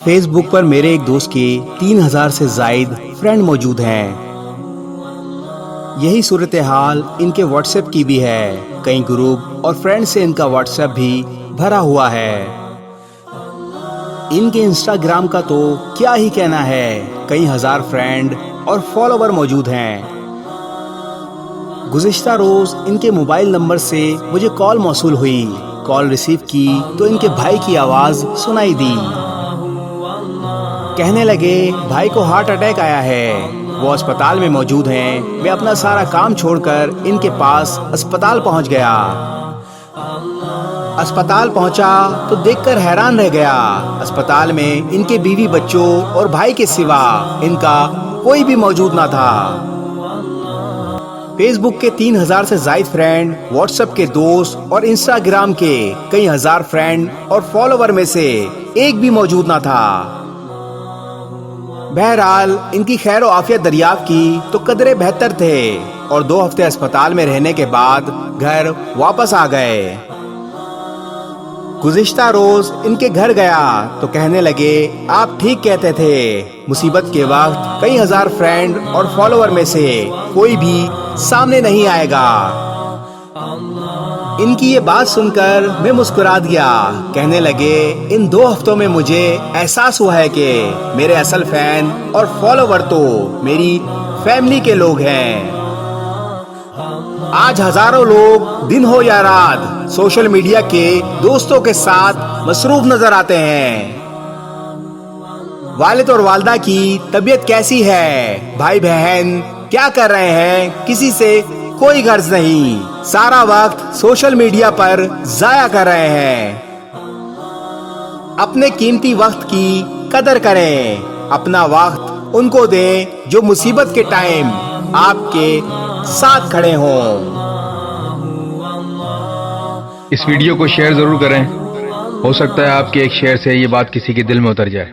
Facebook पर मेरे एक दोस्त के 3000 से जायद फ्रेंड मौजूद हैं। यही सूरत हाल इनके व्हाट्सएप की भी है। कई ग्रुप और फ्रेंड से इनका व्हाट्सएप भी भरा हुआ है। इनके इंस्टाग्राम का तो क्या ही कहना है, कई हजार फ्रेंड और फॉलोवर मौजूद हैं। गुज़िश्ता रोज इनके मोबाइल नंबर से मुझे कॉल मौसूल हुई। कॉल रिसीव की तो इनके भाई की आवाज सुनाई दी। कहने लगे भाई को हार्ट अटैक आया है, वो अस्पताल में मौजूद हैं। मैं अपना सारा काम छोड़कर इनके पास अस्पताल पहुंच गया। अस्पताल पहुंचा तो देखकर हैरान रह गया। अस्पताल में इनके बीवी बच्चों और भाई के सिवा इनका कोई भी मौजूद ना था। फेसबुक के 3000 से जायद फ्रेंड, व्हाट्सएप के दोस्त और इंस्टाग्राम के कई हजार फ्रेंड और फॉलोवर में से एक भी मौजूद ना था। बहरहाल इनकी खैर और आफियत दरियाफ्त की तो कदरे बेहतर थे और 2 हफ्ते अस्पताल में रहने के बाद घर वापस आ गए। गुज़िश्ता रोज इनके घर गया तो कहने लगे आप ठीक कहते थे, मुसीबत के वक्त कई हजार फ्रेंड और फॉलोवर में से कोई भी सामने नहीं आएगा। इनकी ये बात सुनकर मैं मुस्कुरा दिया। कहने लगे इन 2 हफ्तों में मुझे एहसास हुआ है कि मेरे असल फैन और फॉलोवर तो मेरी फैमिली के लोग हैं। आज हजारों लोग दिन हो या रात सोशल मीडिया के दोस्तों के साथ मसरूफ नजर आते हैं। वालिद और वालदा की तबीयत कैसी है, भाई बहन क्या कर रहे हैं, किसी से कोई गर्ज नहीं। सारा वक्त सोशल मीडिया पर जाया कर रहे हैं। अपने कीमती वक्त की कदर करें, अपना वक्त उनको दें जो मुसीबत के टाइम आपके साथ खड़े हों। इस वीडियो को शेयर जरूर करें। हो सकता है आपके एक शेयर से ये बात किसी के दिल में उतर जाए।